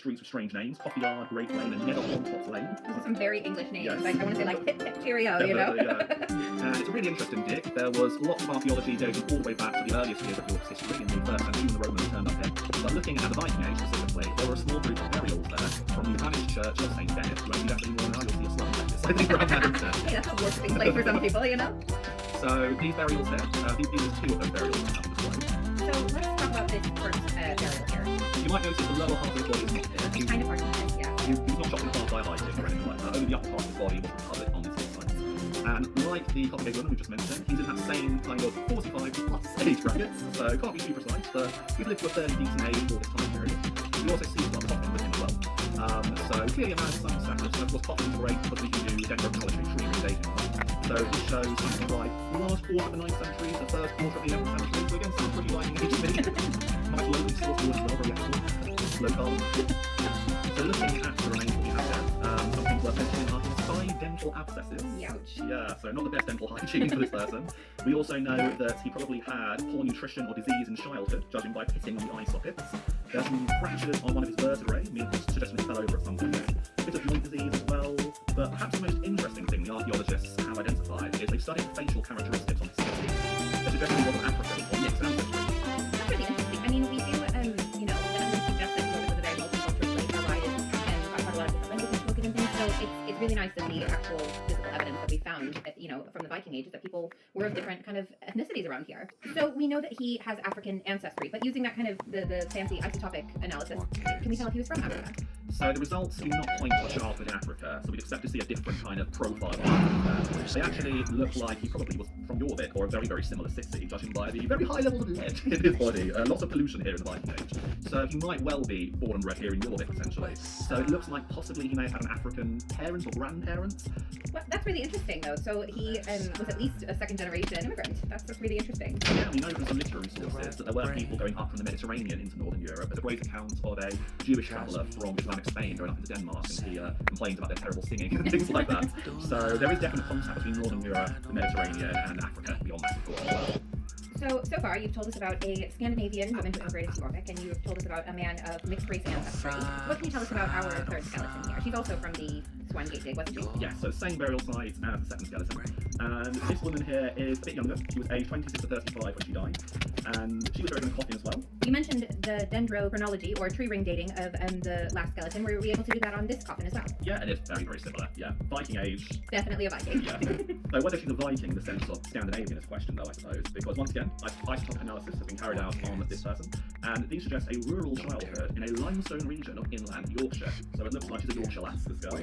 streets with strange names: Coffee Yard, Great Lane, and Nether Hontot Lane. Those are some very English names. Yes. Like, I want to say like hip hip cheerio, you know? And it's a really interesting dig. There was lots of archaeology dating all the way back to the earliest years of York's history in the 1st century when the Romans turned up here. But looking at the Viking Age specifically, there were a small group of burials there from the vanished church of St. Denis. You won't see that anymore now, you'll see a slum necklace. I think around that instead. Hey, that's a worshipping place for some people, you know? So these burials here, these are two of those burials that have displayed. So let's talk about this first burial here. You might notice the lower half of the body is not here. It's kind of hard to miss, yeah. He was not chopped in half by Viking or anything like that. Only the upper part of his body was recovered on this hillside. And like the Copperhead woman we just mentioned, he's in that same kind of 45 plus age bracket, so can't be too precise, but he's lived to a fairly decent age for this time period. You also see the coffin with him as well. So clearly a man of some status, and of course coffins are great because we can do dendrochronology, tree dating. So this shows something like the last quarter of the 9th century, the first quarter of the 11th century, so again sounds pretty Viking age to me. Much lower than source as well, very active, low carbon. So looking at the remains that we have there, some things worth mentioning are his 5 dental abscesses. Ouch. Yeah, so not the best dental hygiene for this person. We also know that he probably had poor nutrition or disease in childhood, judging by pitting on the eye sockets. There's some fractures on one of his vertebrae, suggesting he fell over at some point. A bit of joint disease as well, but perhaps the most interesting thing the archaeologists have identified is they've studied facial characteristics on his skin. They're suggesting he wasn't African or mixed ancestry. That's really interesting. I mean, we do, you know, the evidence suggests that York was a very multicultural place, provided and got quite a lot of different languages spoken and things. So it's really nice that the actual physical evidence that we found, you know, from the Viking Age is that people were of different kind of ethnicities around here. So we know that he has African ancestry, but using that kind of the fancy isotopic analysis, can we tell if he was from Africa? So the results do not point to a childhood in Africa, so we'd expect to see a different kind of profile of Africa. They actually look like he probably was from your bit, or a very, very similar city, judging by the very high levels of lead in his body. Lots of pollution here in the Viking Age. So he might well be born and bred here in your bit, essentially. So it looks like possibly he may have had an African parent or grandparent. Well, that's really interesting, though. So he was at least a second-generation immigrant. That's really interesting. Yeah, we know from some literary sources that there were people going up from the Mediterranean into northern Europe. There's a great account of a Jewish traveller from Islamic Spain going up into Denmark, and he complains about their terrible singing and things like that. So there is definite contact between northern Europe, the Mediterranean, and Africa beyond that, of course, as well. So far, you've told us about a Scandinavian woman who immigrated to Norfolk, and you've told us about a man of mixed race ancestry. What can you tell us about our third skeleton here? She's also from the Swangate dig, wasn't she? Yes, so same burial site as the second skeleton. And this woman here is a bit younger. She was aged 26 to 35 when she died. And she was buried in a coffin as well. You mentioned the dendrochronology, or tree ring dating of the last skeleton. Were we able to do that on this coffin as well? Yeah, it is very, very similar. Yeah, Viking Age. Definitely a Viking. Yeah. So whether she's a Viking in the sense of Scandinavian is a question, though, I suppose, because once again, isotopic analysis has been carried out on this person, and these suggest a rural childhood in a limestone region of inland Yorkshire. So it looks like she's a Yorkshire lass, this girl.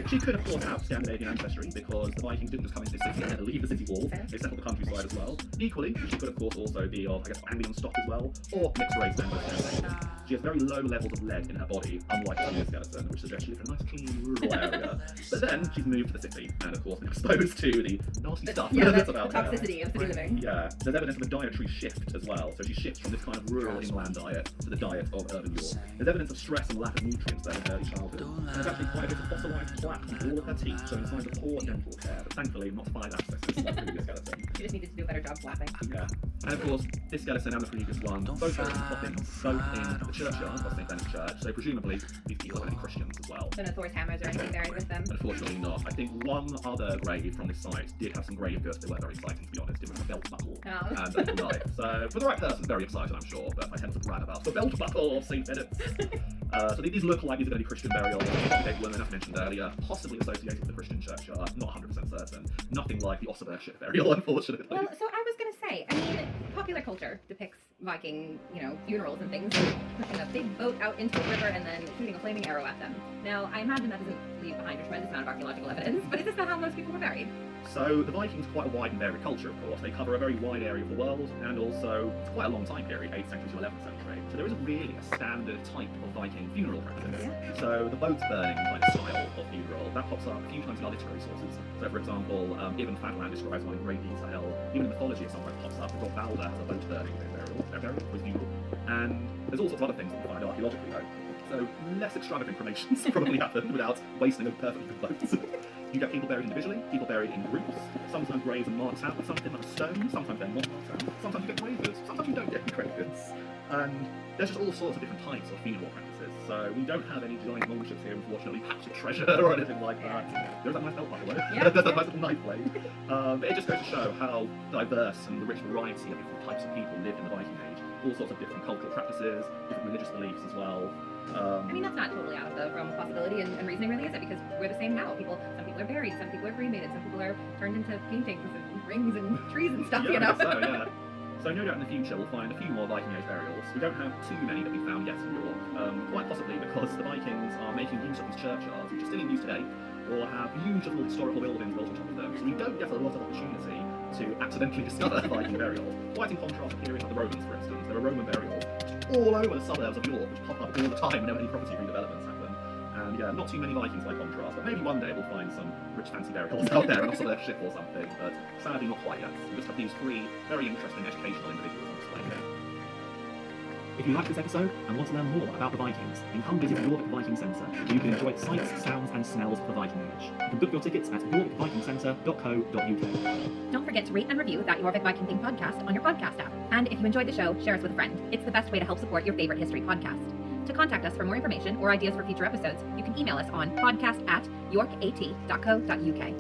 She could, of course, have Scandinavian ancestry, because the Vikings didn't just come into the city and leave the city walls, they settled the countryside as well. Equally, she could, of course, also be of, I guess, Anglian stock as well, or mixed race and Scandinavian. She has very low levels of lead in her body, unlike the Julia skeleton, which suggests she lives in a nice, clean, rural area. But then she's moved to the city, and of course been exposed to the nasty stuff that's about her. Toxicity of city living. Yeah, there's evidence of a dietary shift as well. So she shifts from this kind of rural inland diet to the diet of urban York. There's evidence of stress and lack of nutrients there in early childhood. And there's actually quite a bit of fossilised plaque on all of her teeth, showing signs of poor dental care, but thankfully not 5 abscesses like the previous skeleton. She just needed to do a better job flapping. Yeah. And of course, this skeleton and the previous one, both are in coffins, both in the churchyard of St. Denis Church, so presumably these people are any Christians as well. So no Thor's hammers or anything buried with them? Unfortunately not. I think one other grave from this site did have some grave goods that weren't very exciting, to be honest. It was a belt buckle and a little knife. So for the right person, very excited, I'm sure, but I tend to brag about the belt buckle of St. Denis. So these look like these are going to be Christian burials. They were, as mentioned earlier, possibly associated with the Christian churchyard, not 100% certain. Nothing like the Ossiver ship burial, unfortunately. Well, so I was going to say, I mean, popular culture depicts Viking, funerals and things, pushing a big boat out into a river and then shooting a flaming arrow at them. Now, I imagine that doesn't leave behind a tremendous amount of archaeological evidence, but is this not how most people were buried? So the Vikings are quite a wide and varied culture, of course. They cover a very wide area of the world, and also it's quite a long time period, 8th century to 11th century. So there isn't really a standard type of Viking funeral practice. Yeah. So the boat burning kind of style of funeral, that pops up a few times in our literary sources. So for example, Ibn Fadlan describes one in great detail. Even in mythology it sometimes pops up. We've got Balder as a boat burning burial, with funeral. And there's all sorts of other things that we find archaeologically though. So less extravagant cremations probably happen without wasting a perfectly good boat. You get people buried individually, people buried in groups. Sometimes graves are marked out with something like a stone, sometimes they're not marked out. Sometimes you get grave goods, sometimes you don't get grave goods. And there's just all sorts of different types of funeral practices. So we don't have any giant longship here, unfortunately, patch of treasure or anything like that. There's that nice belt, by the way. Yeah. There's that nice little knife blade. But it just goes to show how diverse and the rich variety of different types of people lived in the Viking Age. All sorts of different cultural practices, different religious beliefs as well. I mean, that's not totally out of the realm of possibility and reasoning, really, is it? Because we're the same now. Some people are buried, some people are cremated, some people are turned into paintings and rings and trees and stuff, Yeah, you know? I guess so, yeah. So no doubt in the future we'll find a few more Viking Age burials. We don't have too many that we found yet in York, quite possibly because the Vikings are making use of these churchyards, which are still in use today, or have beautiful historical buildings built on top of them. So we don't get a lot of opportunity to accidentally discover Viking burials. Quite in contrast to periods like the Romans, for instance. There are Roman burials all over the suburbs of York, which pop up all the time whenever any property redevelopments happen. And yeah, not too many Vikings by contrast, but maybe one day we'll find some rich fancy burials out there and also their ship or something, but sadly not quite yet. We just have these three very interesting educational individuals on display here. If you like this episode and want to learn more about the Vikings, then come visit the Jorvik Viking Centre, where you can enjoy sights, sounds and smells of the Viking Age. You can book your tickets at jorvikvikingcentre.co.uk. Don't forget to rate and review that Jorvik Viking Thing podcast on your podcast app. And if you enjoyed the show, share us with a friend. It's the best way to help support your favorite history podcast. To contact us for more information or ideas for future episodes, you can email us on podcast@yorkat.co.uk.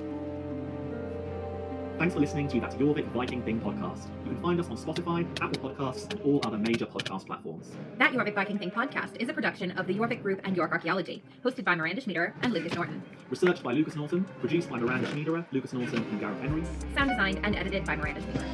Thanks for listening to that Jorvik Viking Thing podcast. You can find us on Spotify, Apple Podcasts, and all other major podcast platforms. That Jorvik Viking Thing podcast is a production of the Jorvik Group and York Archaeology, hosted by Miranda Schmiederer and Lucas Norton. Researched by Lucas Norton, produced by Miranda Schmiederer, Lucas Norton, and Gareth Henry. Sound designed and edited by Miranda Schmiederer.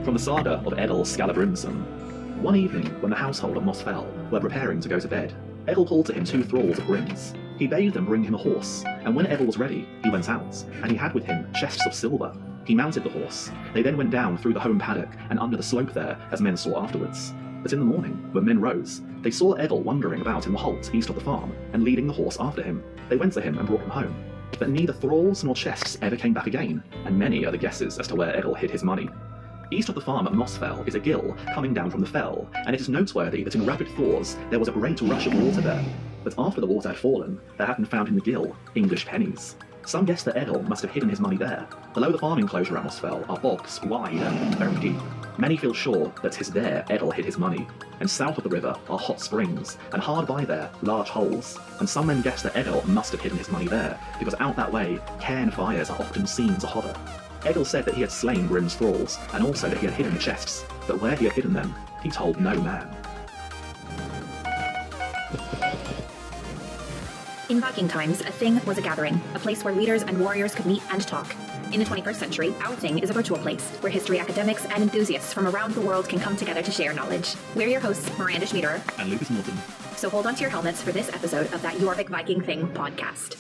From the saga of Edel Scalabrimson. One evening, when the household of Mossfell were preparing to go to bed, Edel called to him two thralls of Grimms. He bade them bring him a horse, and when Edel was ready, he went out, and he had with him chests of silver. He mounted the horse. They then went down through the home paddock and under the slope there, as men saw afterwards. But in the morning, when men rose, they saw Edel wandering about in the holt east of the farm, and leading the horse after him. They went to him and brought him home. But neither thralls nor chests ever came back again, and many are the guesses as to where Edel hid his money. East of the farm at Mossfell is a gill coming down from the fell, and it is noteworthy that in rapid thaws there was a great rush of water there. But after the water had fallen, there had been found in the gill English pennies. Some guess that Edel must have hidden his money there. Below the farm enclosure at Mossfell are bogs wide and very deep. Many feel sure that 'tis there Edel hid his money. And south of the river are hot springs, and hard by there large holes. And some men guess that Edel must have hidden his money there, because out that way cairn fires are often seen to hover. Edel said that he had slain Grim's thralls, and also that he had hidden the chests, but where he had hidden them, he told no man. In Viking times, a thing was a gathering, a place where leaders and warriors could meet and talk. In the 21st century, our thing is a virtual place, where history academics and enthusiasts from around the world can come together to share knowledge. We're your hosts, Miranda Schmiederer And Lucas Morton. So hold on to your helmets for this episode of that Jorvik Viking Thing podcast.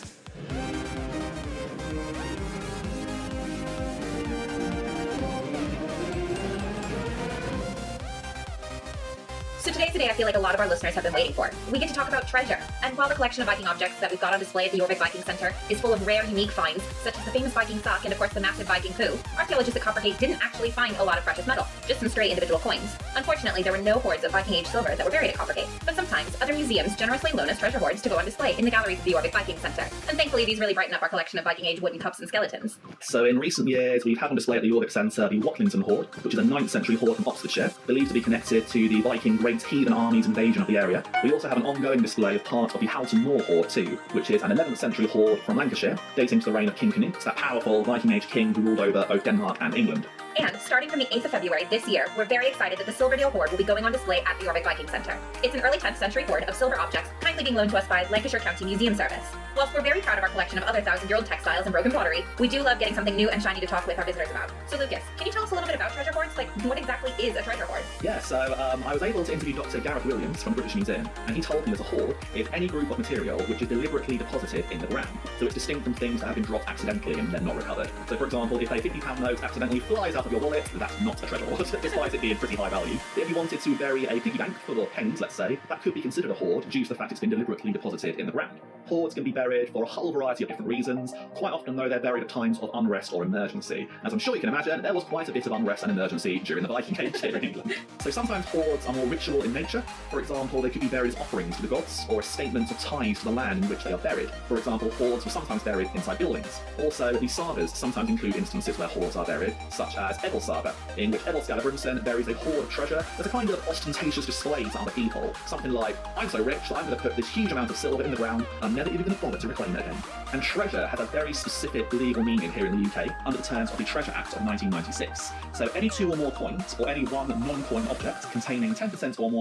So today's the day I feel like a lot of our listeners have been waiting for. We get to talk about treasure. And while the collection of Viking objects that we've got on display at the Jorvik Viking Center is full of rare, unique finds, such as the famous Viking sock and of course the massive Viking poo, archaeologists at Coppergate didn't actually find a lot of precious metal, just some stray individual coins. Unfortunately, there were no hoards of Viking Age silver that were buried at Coppergate, but sometimes other museums generously loan us treasure hoards to go on display in the galleries of the Jorvik Viking Center. And thankfully, these really brighten up our collection of Viking Age wooden cups and skeletons. So in recent years, we've had on display at the Jorvik Centre the Watlington Hoard, which is a 9th century hoard from Oxfordshire, believed to be connected to the Viking Great Heathen Army's invasion of the area. We also have an ongoing display of part of the Houghton Moor Hoard too, which is an 11th century hoard from Lancashire, dating to the reign of King Canute, that powerful Viking Age king who ruled over both Denmark and England. And starting from the 8th of February this year, we're very excited that the Silverdale Hoard will be going on display at the Jorvik Viking Center. It's an early 10th century hoard of silver objects kindly being loaned to us by Lancashire County Museum Service. Whilst we're very proud of our collection of other 1,000-year-old textiles and broken pottery, we do love getting something new and shiny to talk with our visitors about. So Lucas, can you tell us a little bit about treasure hoards? Like, what exactly is a treasure hoard? Yeah, so I was able to interview Dr. Gareth Williams from the British Museum, and he told me that a hoard is any group of material which is deliberately deposited in the ground. So it's distinct from things that have been dropped accidentally and then not recovered. So for example, if a £50 note accidentally flies out of your wallet, that's not a treasure hoard, despite it being pretty high value. If you wanted to bury a piggy bank full of pennies, let's say, that could be considered a hoard due to the fact it's been deliberately deposited in the ground. Hoards can be buried for a whole variety of different reasons. Quite often, though, they're buried at times of unrest or emergency. As I'm sure you can imagine, there was quite a bit of unrest and emergency during the Viking Age here in England. So sometimes hoards are more ritual in nature. For example, they could be buried as offerings to the gods, or a statement of ties to the land in which they are buried. For example, hoards were sometimes buried inside buildings. Also, the sagas sometimes include instances where hoards are buried, such as Edel's saga, in which Edel Skallagrimsson buries a hoard of treasure as a kind of ostentatious display to other people. Something like, I'm so rich that I'm going to put this huge amount of silver in the ground, and I'm never even going to bother to reclaim it again. And treasure has a very specific legal meaning here in the UK under the terms of the Treasure Act of 1996. So any 2 or more coins, or any one non-coin object containing 10% or more